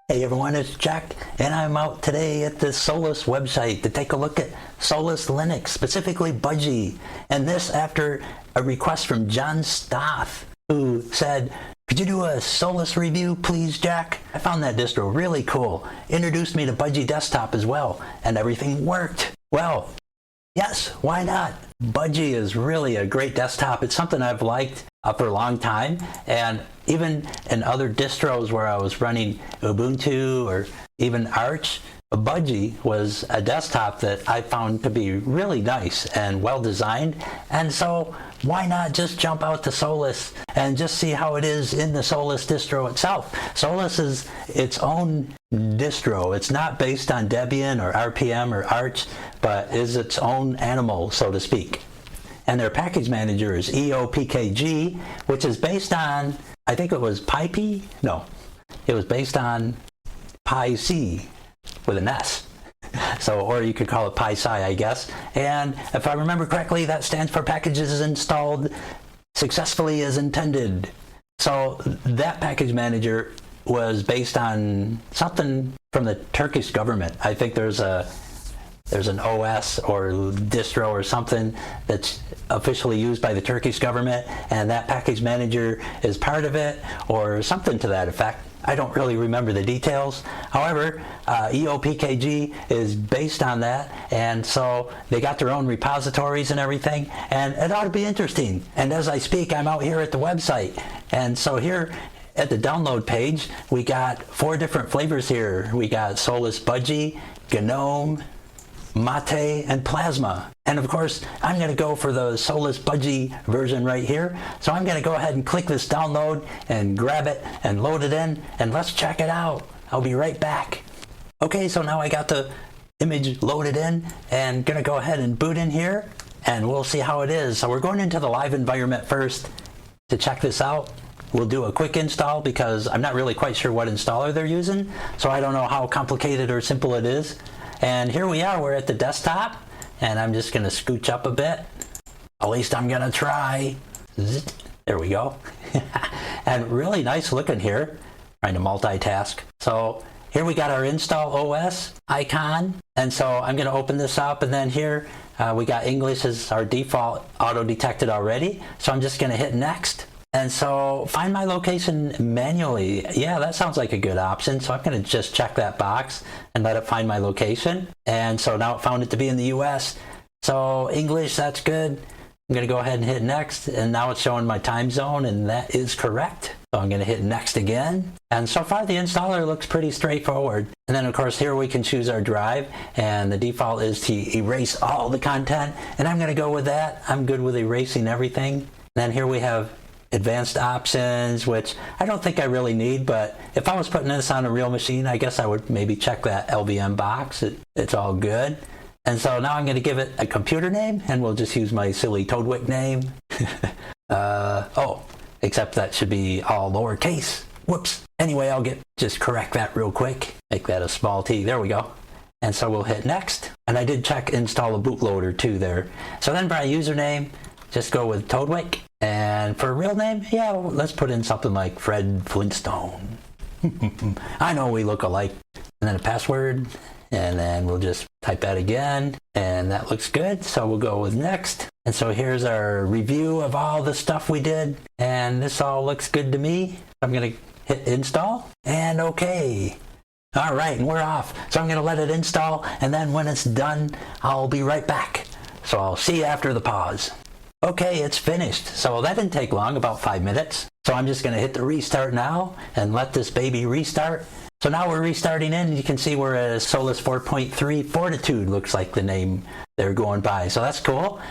Hey everyone, it's Jack, and I'm out today at the Solus website to take a look at Solus Linux, specifically Budgie. And this after a request from John Stoff, who said, "Could you do a Solus review, please, Jack?" I found that distro really cool. Introduced me to Budgie Desktop as well, and everything worked. Well, yes, why not? Budgie is really a great desktop. It's something I've liked for a long time, and even in other distros where I was running Ubuntu or even Arch, Budgie was a desktop that I found to be really nice and well designed. And so why not just jump out to Solus and just see how it is in the Solus distro itself. Solus is its own distro. It's not based on Debian or RPM or Arch, but is its own animal, so to speak. And their package manager is eopkg, which is based on, I think it was PyP? No, it was based on PyC with an S. So, or you could call it PySci, I guess. And if I remember correctly, that stands for packages installed successfully as intended. So that package manager was based on something from the Turkish government. I think there's an OS or distro or something that's officially used by the Turkish government, and that package manager is part of it or something to that effect. I don't really remember the details. However, eopkg is based on that, and so they got their own repositories and everything, and it ought to be interesting. And as I speak, I'm out here at the website, and so here at the download page, we got 4 different flavors here. We got Solus Budgie, GNOME, Mate, and Plasma. And of course, I'm going to go for the Solus Budgie version right here. So I'm going to go ahead and click this download and grab it and load it in, and let's check it out. I'll be right back. Okay, so now I got the image loaded in and going to go ahead and boot in here, and we'll see how it is. So we're going into the live environment first to check this out. We'll do a quick install because I'm not really quite sure what installer they're using, so I don't know how complicated or simple it is. And here we are, we're at the desktop, and I'm just going to scooch up a bit. At least I'm going to try. There we go. And really nice looking here, trying to multitask. So here we got our install OS icon, and so I'm going to open this up, and then here we got English as our default auto-detected already. So I'm just going to hit next. And so find my location manually. Yeah, that sounds like a good option. So I'm going to just check that box and let it find my location. And so now it found it to be in the US. So English, that's good. I'm going to go ahead and hit next. And now it's showing my time zone, and that is correct. So I'm going to hit next again. And so far the installer looks pretty straightforward. And then of course here we can choose our drive, and the default is to erase all the content. And I'm going to go with that. I'm good with erasing everything. And then here we have advanced options, which I don't think I really need, but if I was putting this on a real machine, I guess I would maybe check that LVM box. It's all good. And so now I'm going to give it a computer name, and we'll just use my silly Toadwick name. Except that should be all lowercase. Whoops. Anyway, I'll just correct that real quick. Make that a small t. There we go. And so we'll hit next. And I did check install a bootloader too there. So then by username, just go with Toadwick. And for a real name, yeah, let's put in something like Fred Flintstone. I know we look alike. And then a password, and then we'll just type that again, and that looks good. So we'll go with next. And so here's our review of all the stuff we did, and this all looks good to me. I'm going to hit install, and okay. All right, and we're off. So I'm going to let it install, and then when it's done, I'll be right back. So I'll see you after the pause. Okay, it's finished. So that didn't take long, about 5 minutes. So I'm just going to hit the restart now and let this baby restart. So now we're restarting in, and you can see we're at Solus 4.3 Fortitude, looks like the name they're going by. So that's cool.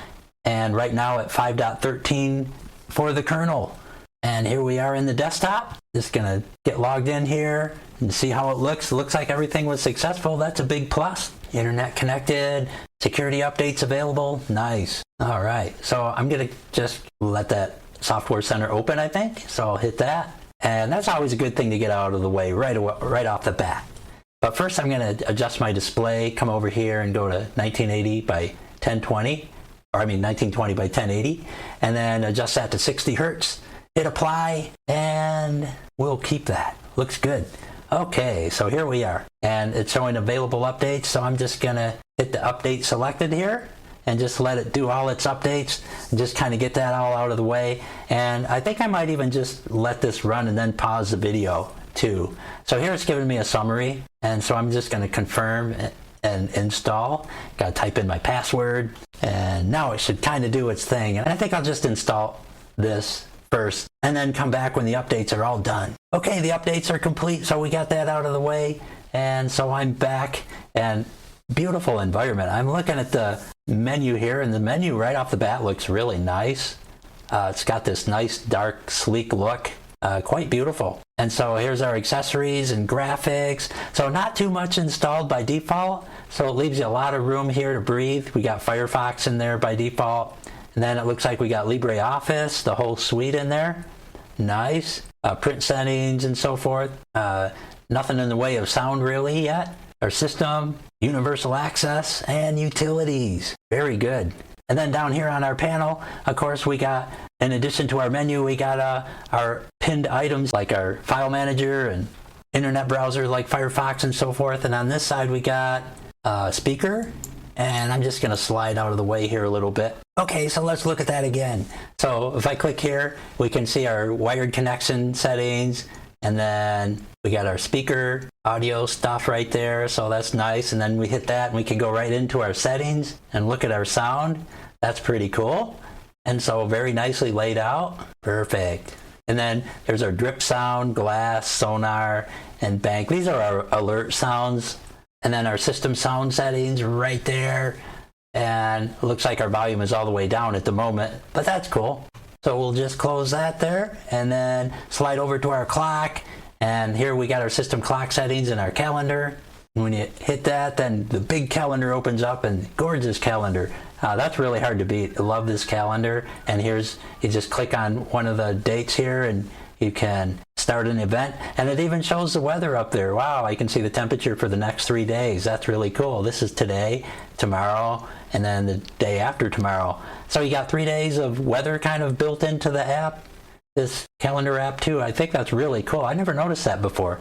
And right now at 5.13 for the kernel. And here we are in the desktop. Just going to get logged in here and see how it looks. It looks like everything was successful. That's a big plus. Internet connected, security updates available. Nice. All right. So I'm going to just let that Software Center open, I think. So I'll hit that. And that's always a good thing to get out of the way right off the bat. But first I'm going to adjust my display, come over here and go to 1980 by 1020, or I mean 1920 by 1080, and then adjust that to 60 Hertz. Hit apply, and we'll keep that. Looks good. Okay, so here we are, and it's showing available updates, so I'm just gonna hit the update selected here and just let it do all its updates and just kind of get that all out of the way. And I think I might even just let this run and then pause the video too. So here it's giving me a summary, and so I'm just going to confirm and install. Got to type in my password, and now it should kind of do its thing. And I think I'll just install this first and then come back when the updates are all done. Okay, the updates are complete, so we got that out of the way, and so I'm back, and beautiful environment. I'm looking at the menu here, and the menu right off the bat looks really nice. It's got this nice dark sleek look, quite beautiful. And so here's our accessories and graphics. So not too much installed by default, so it leaves you a lot of room here to breathe. We got Firefox in there by default, and then it looks like we got LibreOffice, the whole suite in there. Nice. Print settings and so forth. Nothing in the way of sound really yet. Our system, universal access, and utilities. Very good. And then down here on our panel, of course, we got, in addition to our menu, we got our pinned items like our file manager and internet browser like Firefox and so forth. And on this side, we got a speaker. And I'm just going to slide out of the way here a little bit. Okay, so let's look at that again. So if I click here, we can see our wired connection settings. And then we got our speaker audio stuff right there, so that's nice. And then we hit that and we can go right into our settings and look at our sound. That's pretty cool. And so very nicely laid out. Perfect. And then there's our drip sound, glass, sonar, and bank. These are our alert sounds. And then our system sound settings right there. And it looks like our volume is all the way down at the moment, but that's cool. So we'll just close that there and then slide over to our clock. And here we got our system clock settings and our calendar. And when you hit that, then the big calendar opens up, and gorgeous calendar. That's really hard to beat. I love this calendar. And here's, you just click on one of the dates here and you can start an event. And it even shows the weather up there. Wow, I can see the temperature for the next 3 days. That's really cool. This is today, tomorrow, and then the day after tomorrow. So you got 3 days of weather kind of built into the app, this calendar app too. I think that's really cool. I never noticed that before.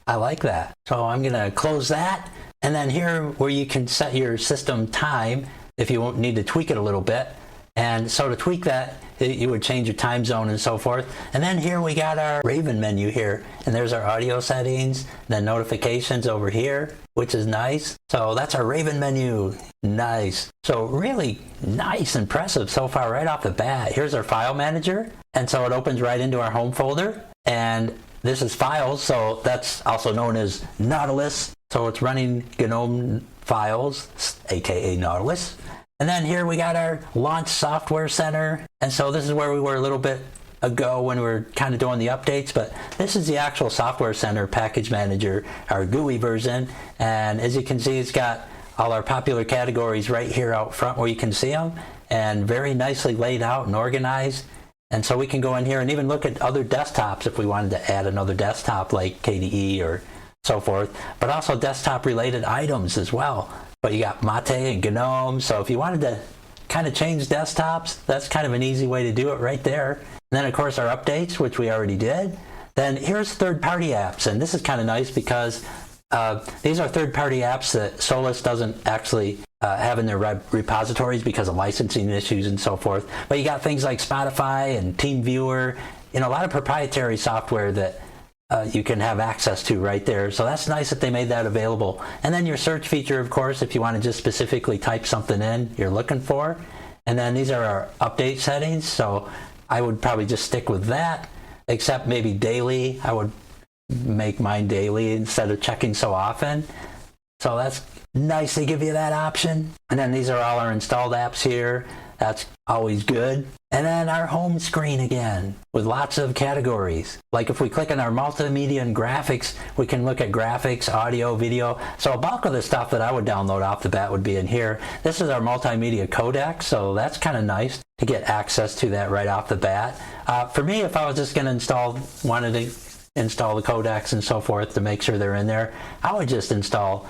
I like that. So I'm gonna close that. And then here where you can set your system time if you won't need to tweak it a little bit. And so to tweak that, you would change your time zone and so forth. And then here we got our Raven menu here. And there's our audio settings, then notifications over here, which is nice. So that's our Raven menu. Nice. So really nice, impressive so far right off the bat. Here's our file manager. And so it opens right into our home folder. And this is files, so that's also known as Nautilus. So it's running GNOME files, aka Nautilus. And then here we got our Launch Software Center. And so this is where we were a little bit ago when we were kind of doing the updates, but this is the actual Software Center package manager, our GUI version. And as you can see, it's got all our popular categories right here out front where you can see them, and very nicely laid out and organized. And so we can go in here and even look at other desktops if we wanted to add another desktop like KDE or so forth, but also desktop related items as well. But you got Mate and GNOME, so if you wanted to kind of change desktops, that's kind of an easy way to do it right there. And then of course our updates, which we already did. Then here's third-party apps, and this is kind of nice because these are third-party apps that Solus doesn't actually have in their repositories because of licensing issues and so forth. But you got things like Spotify and TeamViewer, a lot of proprietary software that you can have access to right there. So that's nice that they made that available. And then your search feature, of course, if you want to just specifically type something in you're looking for. And then these are our update settings. So I would probably just stick with that, except maybe daily. I would make mine daily instead of checking so often. So that's nice they give you that option. And then these are all our installed apps here. That's always good. And then our home screen again with lots of categories. Like if we click on our multimedia and graphics, we can look at graphics, audio, video. So a bulk of the stuff that I would download off the bat would be in here. This is our multimedia codec, so that's kind of nice to get access to that right off the bat. For me, if I was just going to wanted to install the codecs and so forth to make sure they're in there, I would just install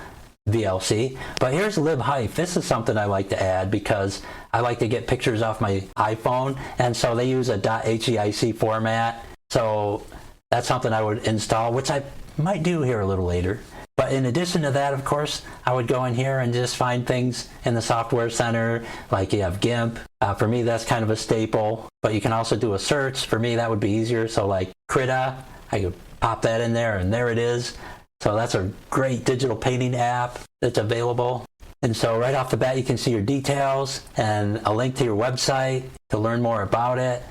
VLC. But here's LibHife. This is something I like to add because I like to get pictures off my iPhone, and so they use a .heic format. So that's something I would install, which I might do here a little later. But in addition to that, of course, I would go in here and just find things in the Software Center, like you have GIMP. For me, that's kind of a staple, but you can also do a search. For me, that would be easier. So like Krita, I could pop that in there, and there it is. So that's a great digital painting app that's available. And so right off the bat, you can see your details and a link to your website to learn more about it.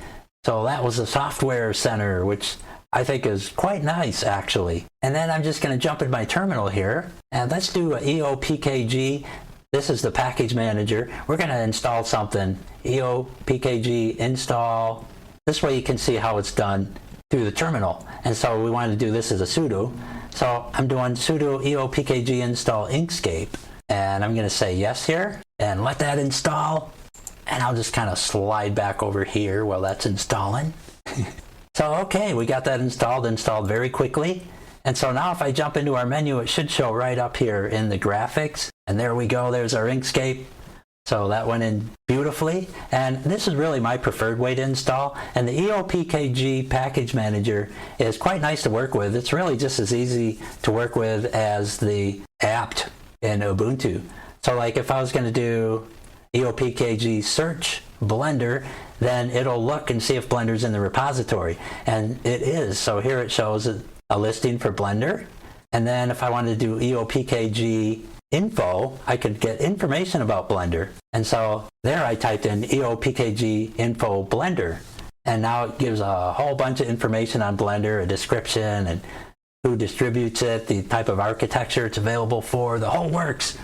So that was the Software Center, which I think is quite nice, actually. And then I'm just going to jump in my terminal here, and let's do a eopkg. This is the package manager. We're going to install something. eopkg install. This way you can see how it's done through the terminal. And so we wanted to do this as a sudo. So I'm doing sudo eopkg install Inkscape. And I'm going to say yes here and let that install. And I'll just kind of slide back over here while that's installing. So, okay, we got that installed very quickly. And so now if I jump into our menu, it should show right up here in the graphics. And there we go, there's our Inkscape. So that went in beautifully. And this is really my preferred way to install. And the eopkg package manager is quite nice to work with. It's really just as easy to work with as the apt in Ubuntu. So like if I was going to do eopkg search Blender, then it'll look and see if Blender's in the repository. And it is. So here it shows a listing for Blender. And then if I wanted to do eopkg info, I could get information about Blender. And so there I typed in eopkg info Blender. And now it gives a whole bunch of information on Blender, a description, and who distributes it, the type of architecture it's available for, the whole works.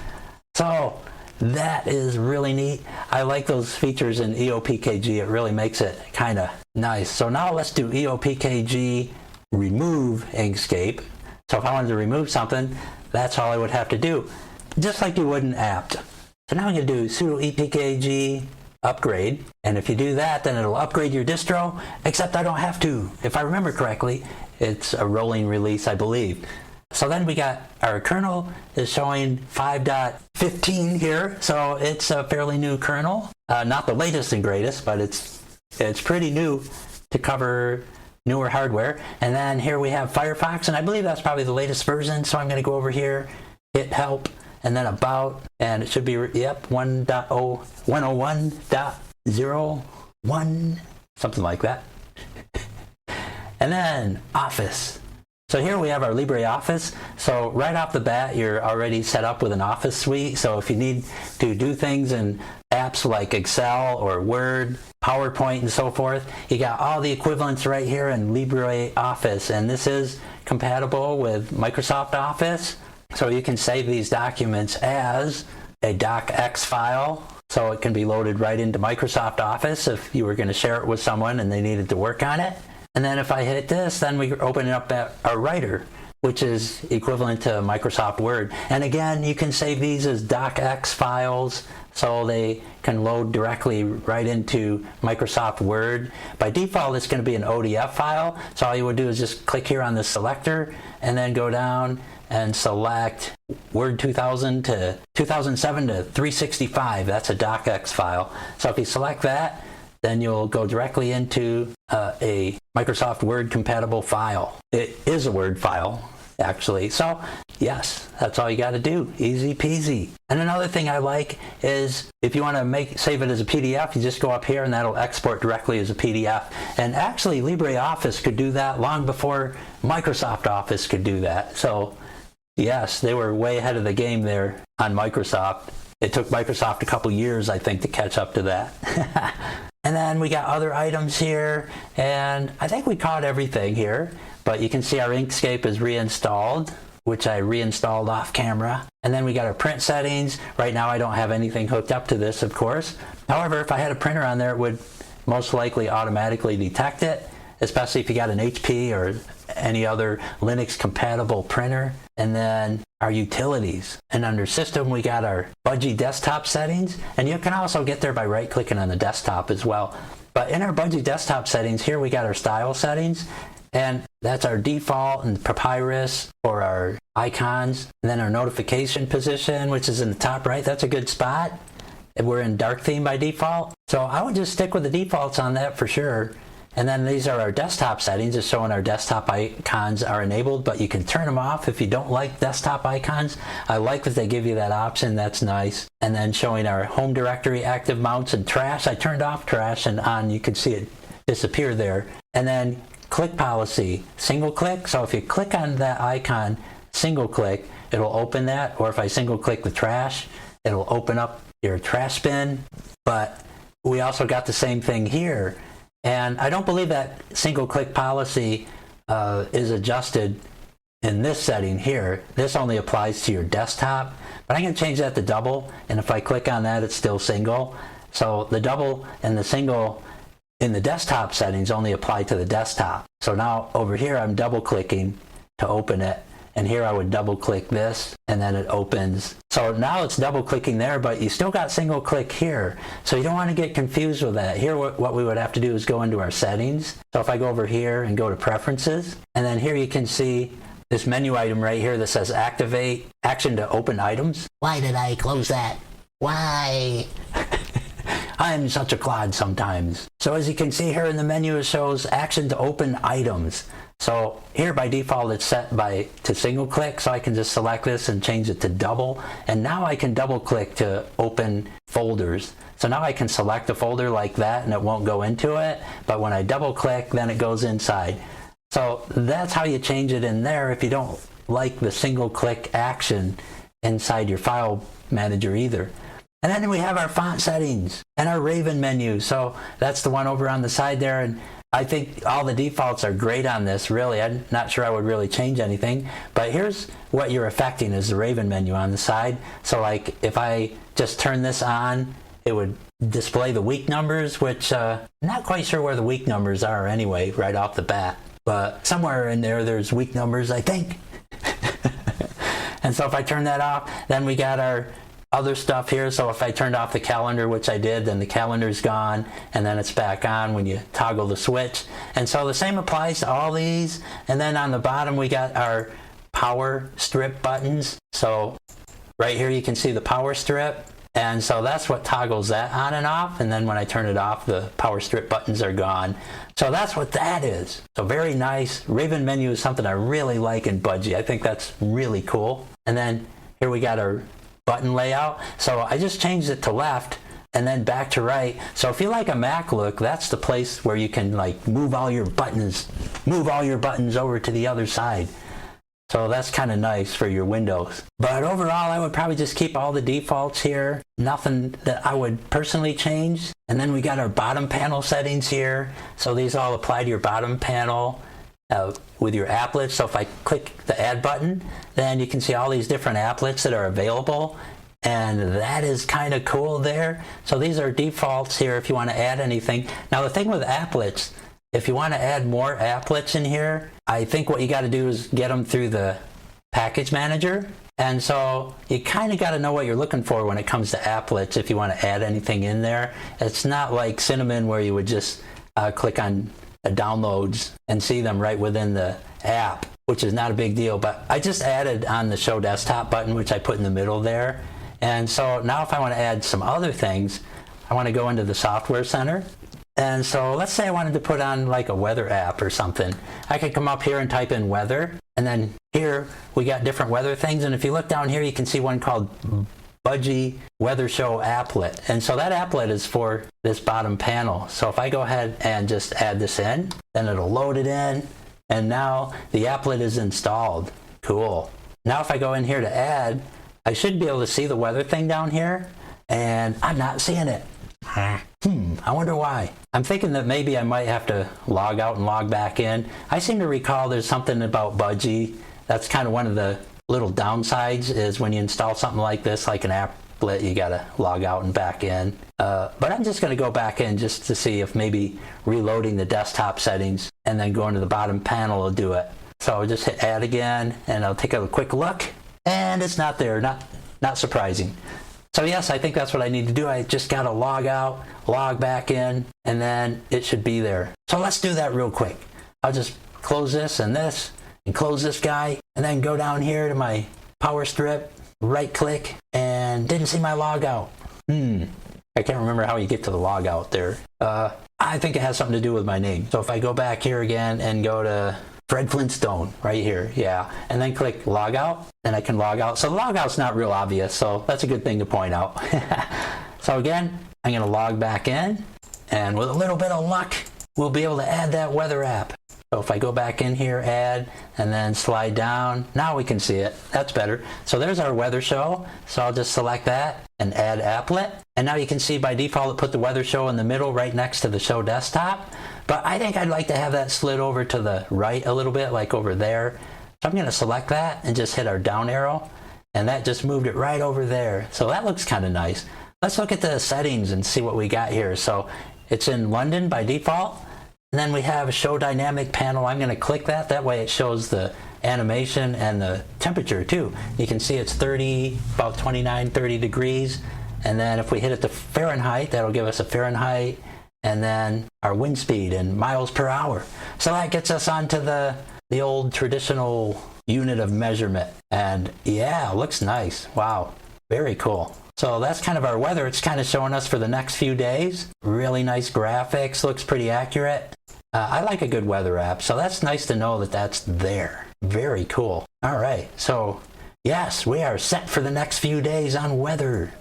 So that is really neat. I like those features in eopkg. It really makes it kind of nice. So now let's do eopkg remove Inkscape. So if I wanted to remove something, that's all I would have to do, just like you would in apt. So now I'm going to do sudo eopkg upgrade. And if you do that, then it'll upgrade your distro, except I don't have to. If I remember correctly, it's a rolling release, I believe. So then we got our kernel is showing 5.15 here. So it's a fairly new kernel. Not the latest and greatest, but it's pretty new to cover newer hardware. And then here we have Firefox, and I believe that's probably the latest version. So I'm going to go over here, hit help, and then about, and it should be, yep, 1.01.01, something like that. And then Office. So here we have our LibreOffice. So right off the bat, you're already set up with an Office suite. So if you need to do things in apps like Excel or Word, PowerPoint, and so forth, you got all the equivalents right here in LibreOffice. And this is compatible with Microsoft Office. So you can save these documents as a docx file. So it can be loaded right into Microsoft Office if you were going to share it with someone and they needed to work on it. And then if I hit this, then we open up our writer, which is equivalent to Microsoft Word. And again, you can save these as docx files, so they can load directly right into Microsoft Word. By default, it's going to be an ODF file. So all you would do is just click here on the selector and then go down and select Word 2000 to 2007 to 365. That's a docx file. So if you select that, then you'll go directly into a Microsoft Word compatible file. It is a Word file, actually. So yes, that's all you got to do. Easy peasy. And another thing I like is if you want to save it as a PDF, you just go up here and that'll export directly as a PDF. And actually LibreOffice could do that long before Microsoft Office could do that. So yes, they were way ahead of the game there on Microsoft. It took Microsoft a couple years, I think, to catch up to that. And then we got other items here, and I think we caught everything here, but you can see our Inkscape is reinstalled, which I reinstalled off camera. And then we got our print settings. Right now I don't have anything hooked up to this, of course. However, if I had a printer on there, it would most likely automatically detect it, especially if you got an HP or any other Linux compatible printer. And then our utilities, and under system we got our Budgie desktop settings, and you can also get there by right clicking on the desktop as well. But in our Budgie desktop settings here we got our style settings, and that's our default and Papyrus for our icons, and then our notification position, which is in the top right. That's a good spot. We're in dark theme by default, so I would just stick with the defaults on that for sure. And then these are our desktop settings. It's showing our desktop icons are enabled, but you can turn them off if you don't like desktop icons. I like that they give you that option. That's nice. And then showing our home directory, active mounts, and trash. I turned off trash and on. You can see it disappear there. And then click policy, single click. So if you click on that icon, single click, it'll open that. Or if I single click the trash, it'll open up your trash bin. But we also got the same thing here. And I don't believe that single click policy is adjusted in this setting here. This only applies to your desktop, but I'm going to change that to double. And if I click on that, it's still single. So the double and the single in the desktop settings only apply to the desktop. So now over here, I'm double clicking to open it. And here I would double click this and then it opens. So now it's double clicking there, but you still got single click here. So you don't want to get confused with that. Here what we would have to do is go into our settings. So if I go over here and go to preferences, and then here you can see this menu item right here that says activate action to open items. Why did I close that? Why? I'm such a clod sometimes. So as you can see here in the menu, it shows action to open items. So here by default it's set to single click, so I can just select this and change it to double. And now I can double click to open folders. So now I can select a folder like that and it won't go into it, but when I double click, then it goes inside. So that's how you change it in there if you don't like the single click action inside your file manager either. And then we have our font settings and our Raven menu. So that's the one over on the side there. And I think all the defaults are great on this, really. I'm not sure I would really change anything. But here's what you're affecting is the Raven menu on the side. So like if I just turn this on, it would display the week numbers, which I'm not quite sure where the week numbers are anyway, right off the bat. But somewhere in there, there's week numbers, I think. And so if I turn that off, then we got our other stuff here. So if I turned off the calendar, which I did, then the calendar's gone and then it's back on when you toggle the switch. And so the same applies to all these. And then on the bottom, we got our power strip buttons. So right here, you can see the power strip. And so that's what toggles that on and off. And then when I turn it off, the power strip buttons are gone. So that's what that is. So very nice. Raven menu is something I really like in Budgie. I think that's really cool. And then here we got our button layout. So I just changed it to left and then back to right. So if you like a Mac look, that's the place where you can like move all your buttons over to the other side. So that's kind of nice for your Windows. But overall, I would probably just keep all the defaults here. Nothing that I would personally change. And then we got our bottom panel settings here. So these all apply to your bottom panel with your applets. So if I click the add button, then you can see all these different applets that are available. And that is kind of cool there. So these are defaults here if you want to add anything. Now the thing with applets, if you want to add more applets in here, I think what you got to do is get them through the package manager. And so you kind of got to know what you're looking for when it comes to applets if you want to add anything in there. It's not like Cinnamon where you would just click on downloads and see them right within the app, which is not a big deal. But I just added on the show desktop button, which I put in the middle there. And so now if I want to add some other things, I want to go into the software center. And so let's say I wanted to put on like a weather app or something. I could come up here and type in weather. And then here we got different weather things. And if you look down here, you can see one called Budgie Weather Show Applet. And so that applet is for this bottom panel. So if I go ahead and just add this in, then it'll load it in. And now the applet is installed. Cool. Now if I go in here to add, I should be able to see the weather thing down here. And I'm not seeing it. I wonder why. I'm thinking that maybe I might have to log out and log back in. I seem to recall there's something about Budgie. That's kind of one of the little downsides is when you install something like this, like an applet, you gotta log out and back in. But I'm just gonna go back in just to see if maybe reloading the desktop settings and then going to the bottom panel will do it. So I'll just hit add again and I'll take a quick look and it's not there, not surprising. So yes, I think that's what I need to do. I just gotta log out, log back in, and then it should be there. So let's do that real quick. I'll just close this and close this guy, and then go down here to my power strip, right click, and didn't see my log out. I can't remember how you get to the log out there. I think it has something to do with my name. So if I go back here again and go to Fred Flintstone right here, yeah, and then click log out, and I can log out. So the log out's not real obvious, so that's a good thing to point out. So again, I'm going to log back in, and with a little bit of luck, we'll be able to add that weather app. So if I go back in here, add, and then slide down, now we can see it. That's better. So there's our weather show. So I'll just select that and add applet. And now you can see by default it put the weather show in the middle right next to the show desktop. But I think I'd like to have that slid over to the right a little bit, like over there. So I'm going to select that and just hit our down arrow. And that just moved it right over there. So that looks kind of nice. Let's look at the settings and see what we got here. So it's in London by default. And then we have a show dynamic panel. I'm going to click that. That way it shows the animation and the temperature too. You can see it's 30, about 29, 30 degrees. And then if we hit it to Fahrenheit, that'll give us a Fahrenheit. And then our wind speed in miles per hour. So that gets us onto the old traditional unit of measurement. And yeah, looks nice. Wow, very cool. So that's kind of our weather. It's kind of showing us for the next few days. Really nice graphics, looks pretty accurate. I like a good weather app, so that's nice to know that that's there. Very cool. All right, so yes, we are set for the next few days on weather.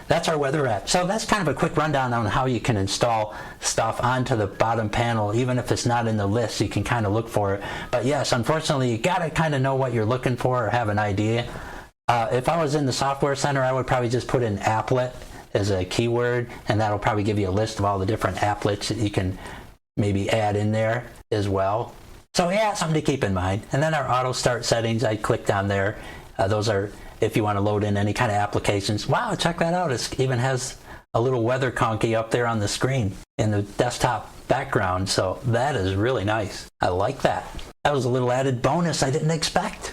That's our weather app. So that's kind of a quick rundown on how you can install stuff onto the bottom panel. Even if it's not in the list, you can kind of look for it. But yes, unfortunately, you got to kind of know what you're looking for or have an idea. If I was in the Software Center, I would probably just put in applet as a keyword, and that'll probably give you a list of all the different applets that you can maybe add in there as well. So yeah, something to keep in mind. And then our auto start settings, I clicked on there. Those are if you want to load in any kind of applications. Wow, check that out. It even has a little weather conky up there on the screen in the desktop background. So that is really nice. I like that. That was a little added bonus I didn't expect.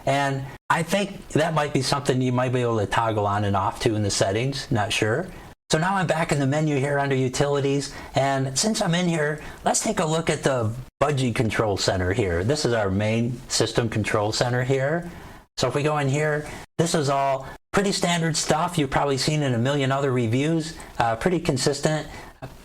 And I think that might be something you might be able to toggle on and off to in the settings, not sure. So now I'm back in the menu here under Utilities, and since I'm in here, let's take a look at the Budgie Control Center here. This is our main system control center here. So if we go in here, this is all pretty standard stuff you've probably seen in a million other reviews, pretty consistent.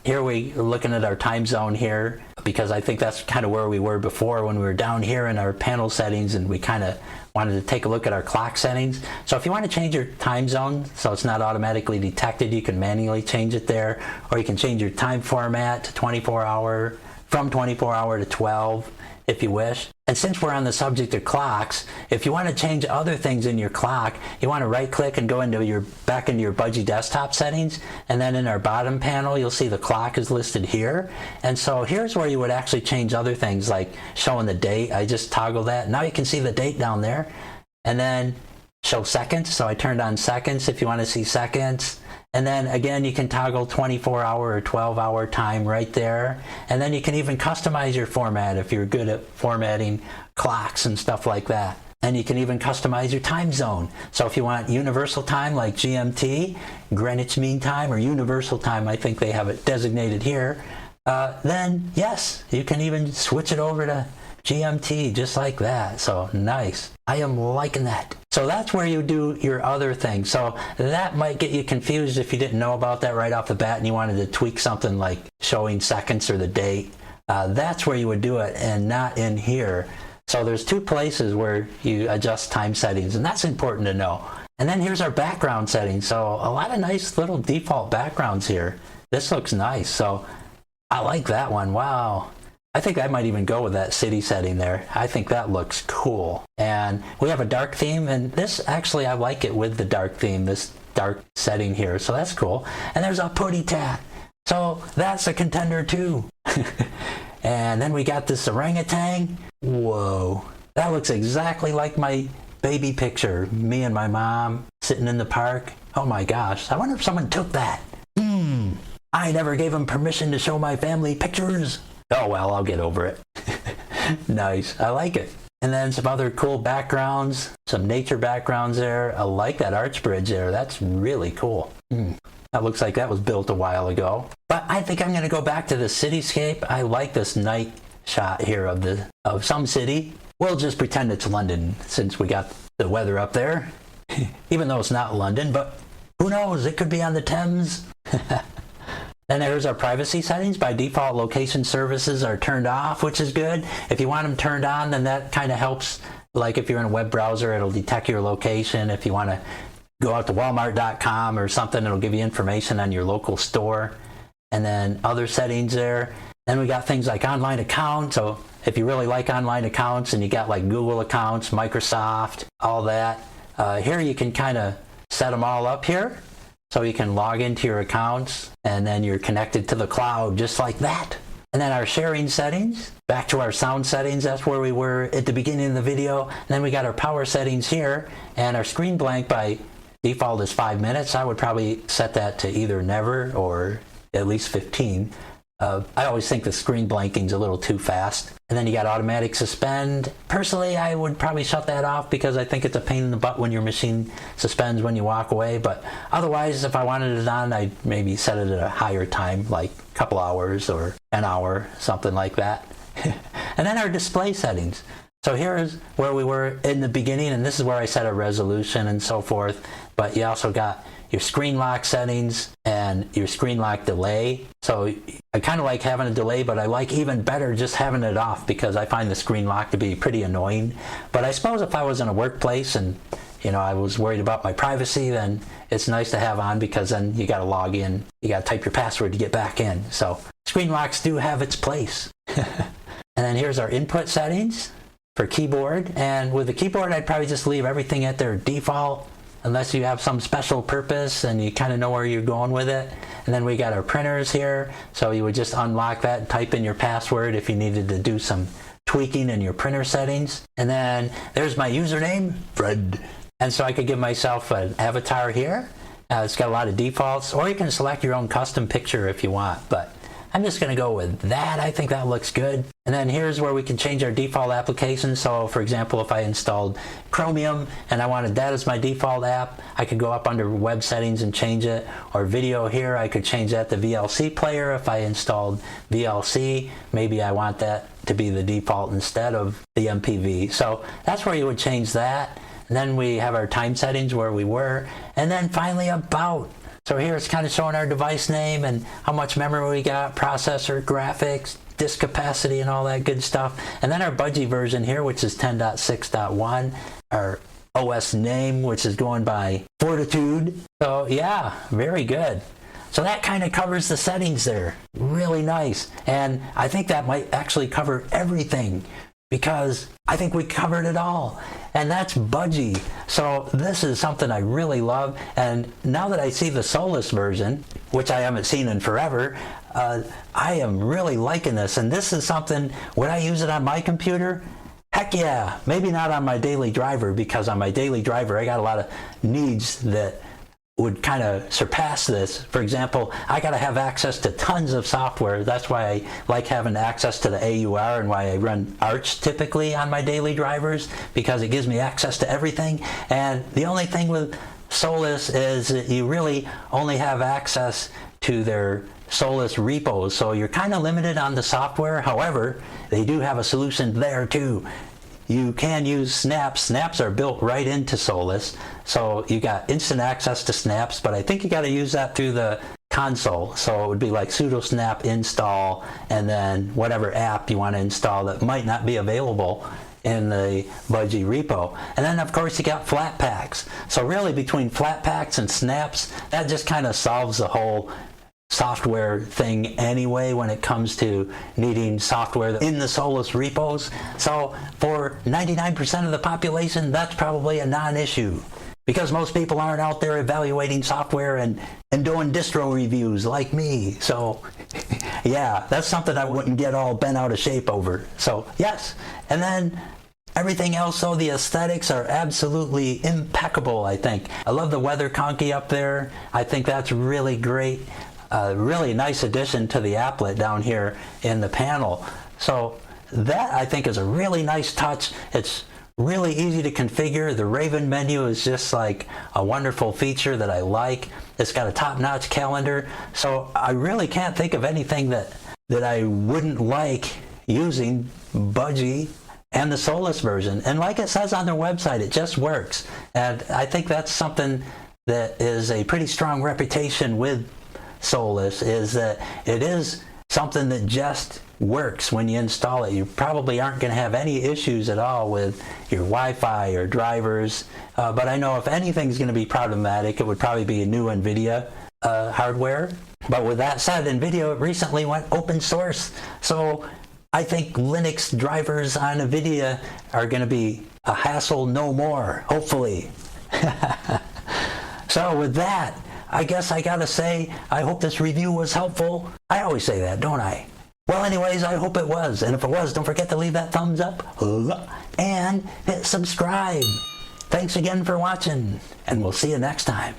Here we're looking at our time zone here, because I think that's kind of where we were before when we were down here in our panel settings, and we kind of wanted to take a look at our clock settings. So if you want to change your time zone so it's not automatically detected, you can manually change it there, or you can change your time format to 24 hour, from 24 hour to 12 if you wish. And since we're on the subject of clocks, if you want to change other things in your clock, you want to right click and go into back into your Budgie desktop settings, and then in our bottom panel you'll see the clock is listed here. And so here's where you would actually change other things like showing the date. I just toggle that. Now you can see the date down there, and then show seconds. So I turned on seconds if you want to see seconds. And then again, you can toggle 24-hour or 12-hour time right there. And then you can even customize your format if you're good at formatting clocks and stuff like that. And you can even customize your time zone. So if you want universal time like GMT, Greenwich Mean Time, or universal time, I think they have it designated here, then yes, you can even switch it over to GMT just like that. So nice. I am liking that. So that's where you do your other thing. So that might get you confused if you didn't know about that right off the bat and you wanted to tweak something like showing seconds or the date. That's where you would do it, and not in here. So there's two places where you adjust time settings, and that's important to know. And then here's our background settings. So a lot of nice little default backgrounds here. This looks nice. So I like that one. Wow. I think I might even go with that city setting there. I think that looks cool. And we have a dark theme, and this actually I like it with the dark theme, this dark setting here. So that's cool. And there's a putty tat. So that's a contender too. And then we got this orangutan. Whoa. That looks exactly like my baby picture. Me and my mom sitting in the park. Oh my gosh. I wonder if someone took that. I never gave them permission to show my family pictures. Oh well, I'll get over it. Nice. I like it. And then some other cool backgrounds, some nature backgrounds there. I like that arch bridge there. That's really cool. That looks like that was built a while ago. But I think I'm going to go back to the cityscape. I like this night shot here of some city. We'll just pretend it's London since we got the weather up there. Even though it's not London, but who knows? It could be on the Thames. Then there's our privacy settings. By default, location services are turned off, which is good. If you want them turned on, then that kind of helps. Like if you're in a web browser, it'll detect your location. If you want to go out to walmart.com or something, it'll give you information on your local store. And then other settings there. Then we got things like online accounts. So if you really like online accounts and you got like Google accounts, Microsoft, all that, here you can kind of set them all up here. So you can log into your accounts and then you're connected to the cloud just like that. And then our sharing settings, back to our sound settings, that's where we were at the beginning of the video. And then we got our power settings here, and our screen blank by default is 5 minutes. I would probably set that to either never or at least 15. I always think the screen blanking's a little too fast. And then you got automatic suspend. Personally, I would probably shut that off because I think it's a pain in the butt when your machine suspends when you walk away. But otherwise, if I wanted it on, I'd maybe set it at a higher time, like a couple hours or an hour, something like that. And then our display settings. So here's where we were in the beginning, and this is where I set a resolution and so forth. But you also got your screen lock settings and your screen lock delay. So I kind of like having a delay, but I like even better just having it off because I find the screen lock to be pretty annoying. But I suppose if I was in a workplace and I was worried about my privacy, then it's nice to have on because then you got to log in, you got to type your password to get back in. So screen locks do have its place. And then here's our input settings for keyboard. And with the keyboard, I'd probably just leave everything at their default, unless you have some special purpose and you kind of know where you're going with it. And then we got our printers here. So you would just unlock that and type in your password if you needed to do some tweaking in your printer settings. And then there's my username, Fred. And so I could give myself an avatar here. It's got a lot of defaults, or you can select your own custom picture if you want. But I'm just going to go with that. I think that looks good. And then here's where we can change our default applications. So for example, if I installed Chromium and I wanted that as my default app, I could go up under web settings and change it. Or video here, I could change that to VLC player. If I installed VLC, maybe I want that to be the default instead of the MPV. So that's where you would change that. And then we have our time settings where we were. And then finally about. So here it's kind of showing our device name and how much memory we got, processor, graphics, disk capacity, and all that good stuff. And then our Budgie version here, which is 10.6.1. Our OS name, which is going by Fortitude. So yeah, very good. So that kind of covers the settings there. Really nice. And I think that might actually cover everything, because I think we covered it all. And that's Budgie. So this is something I really love. And now that I see the Solus version, which I haven't seen in forever, I am really liking this. And this is something, would I use it on my computer? Heck yeah. Maybe not on my daily driver, because on my daily driver I got a lot of needs that would kind of surpass this. For example, I got to have access to tons of software. That's why I like having access to the AUR and why I run Arch typically on my daily drivers, because it gives me access to everything. And the only thing with Solus is that you really only have access to their Solus repos. So you're kind of limited on the software. However, they do have a solution there too. You can use snaps. Snaps are built right into Solus. So you got instant access to snaps, but I think you got to use that through the console. So it would be like sudo snap install, and then whatever app you want to install that might not be available in the Budgie repo. And then of course you got flat packs. So really between flat packs and snaps, that just kind of solves the whole software thing anyway when it comes to needing software in the Solus repos. So for 99% of the population, that's probably a non-issue, because most people aren't out there evaluating software and doing distro reviews like me. So yeah, that's something I wouldn't get all bent out of shape over. So yes. And then everything else, though, the aesthetics are absolutely impeccable, I think. I love the weather conky up there. I think that's really great. Really nice addition to the applet down here in the panel. So that, I think, is a really nice touch. It's really easy to configure. The Raven menu is just like a wonderful feature that I like. It's got a top-notch calendar. So I really can't think of anything that I wouldn't like using Budgie and the Solus version. And like it says on their website, it just works. And I think that's something that is a pretty strong reputation with Solus is that it is something that just works when you install it. You probably aren't going to have any issues at all with your Wi-Fi or drivers, but I know if anything's going to be problematic, it would probably be a new NVIDIA hardware. But with that said, NVIDIA recently went open source, so I think Linux drivers on NVIDIA are going to be a hassle no more, hopefully. So with that, I guess I gotta say, I hope this review was helpful. I always say that, don't I? Well, anyways, I hope it was. And if it was, don't forget to leave that thumbs up and hit subscribe. Thanks again for watching, and we'll see you next time.